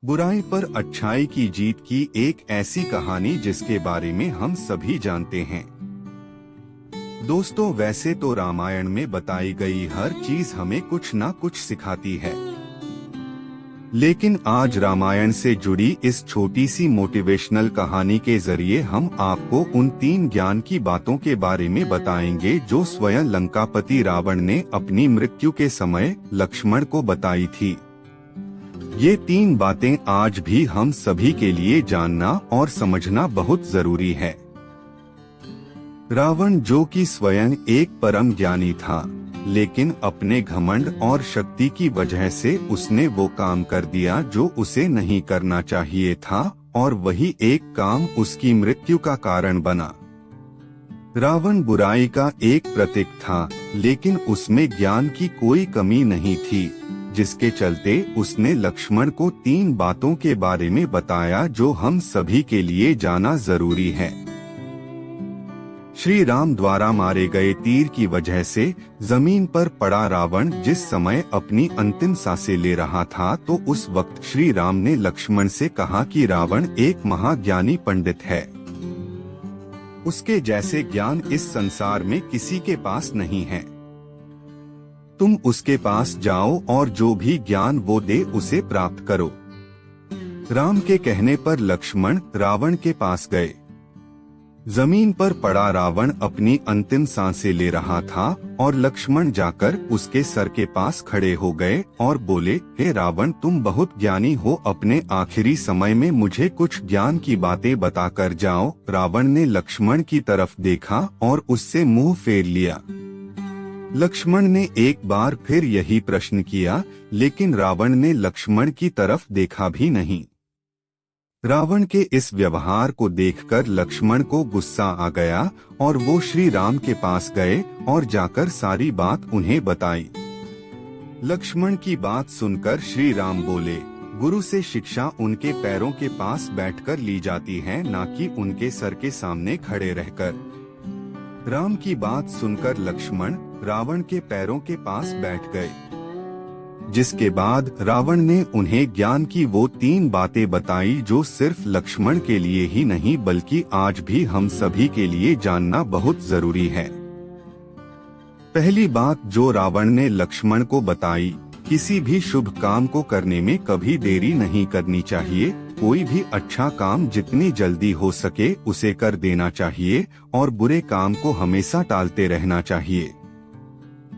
बुराई पर अच्छाई की जीत की एक ऐसी कहानी जिसके बारे में हम सभी जानते हैं। दोस्तों, वैसे तो रामायण में बताई गई हर चीज हमें कुछ ना कुछ सिखाती है, लेकिन आज रामायण से जुड़ी इस छोटी सी मोटिवेशनल कहानी के जरिए हम आपको उन 3 ज्ञान की बातों के बारे में बताएंगे जो स्वयं लंकापति रावण ने अपनी मृत्यु के समय लक्ष्मण को बताई थी। ये 3 बातें आज भी हम सभी के लिए जानना और समझना बहुत जरूरी है। रावण, जो कि स्वयं एक परम ज्ञानी था, लेकिन अपने घमंड और शक्ति की वजह से उसने वो काम कर दिया जो उसे नहीं करना चाहिए था, और वही एक काम उसकी मृत्यु का कारण बना। रावण बुराई का एक प्रतीक था, लेकिन उसमें ज्ञान की कोई कमी नहीं थी, जिसके चलते उसने लक्ष्मण को 3 बातों के बारे में बताया जो हम सभी के लिए जाना जरूरी है। श्री राम द्वारा मारे गए तीर की वजह से जमीन पर पड़ा रावण जिस समय अपनी अंतिम सांसें ले रहा था, तो उस वक्त श्री राम ने लक्ष्मण से कहा कि रावण एक महाज्ञानी पंडित है। उसके जैसे ज्ञान इस संसार में किसी के पास नहीं है। तुम उसके पास जाओ और जो भी ज्ञान वो दे उसे प्राप्त करो। राम के कहने पर लक्ष्मण रावण के पास गए। जमीन पर पड़ा रावण अपनी अंतिम सांसें ले रहा था और लक्ष्मण जाकर उसके सर के पास खड़े हो गए और बोले, हे रावण, तुम बहुत ज्ञानी हो, अपने आखिरी समय में मुझे कुछ ज्ञान की बातें बताकर जाओ। रावण ने लक्ष्मण की तरफ देखा और उससे मुंह फेर लिया। लक्ष्मण ने एक बार फिर यही प्रश्न किया, लेकिन रावण ने लक्ष्मण की तरफ देखा भी नहीं। रावण के इस व्यवहार को देखकर लक्ष्मण को गुस्सा आ गया और वो श्री राम के पास गए और जाकर सारी बात उन्हें बताई। लक्ष्मण की बात सुनकर श्री राम बोले, गुरु से शिक्षा उनके पैरों के पास बैठकर ली जाती है, ना कि उनके सर के सामने खड़े रहकर। राम की बात सुनकर लक्ष्मण रावण के पैरों के पास बैठ गए, जिसके बाद रावण ने उन्हें ज्ञान की वो 3 बातें बताई जो सिर्फ लक्ष्मण के लिए ही नहीं बल्कि आज भी हम सभी के लिए जानना बहुत जरूरी है। पहली बात जो रावण ने लक्ष्मण को बताई, किसी भी शुभ काम को करने में कभी देरी नहीं करनी चाहिए। कोई भी अच्छा काम जितनी जल्दी हो सके उसे कर देना चाहिए और बुरे काम को हमेशा टालते रहना चाहिए।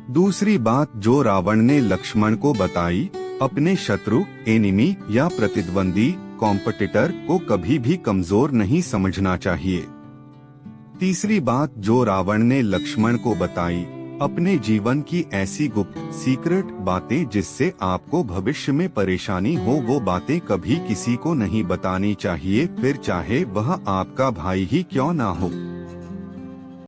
दूसरी बात जो रावण ने लक्ष्मण को बताई, अपने शत्रु, एनिमी या प्रतिद्वंदी, कॉम्पिटिटर को कभी भी कमजोर नहीं समझना चाहिए। तीसरी बात जो रावण ने लक्ष्मण को बताई, अपने जीवन की ऐसी गुप्त सीक्रेट बातें जिससे आपको भविष्य में परेशानी हो, वो बातें कभी किसी को नहीं बतानी चाहिए, फिर चाहे वह आपका भाई ही क्यों ना हो।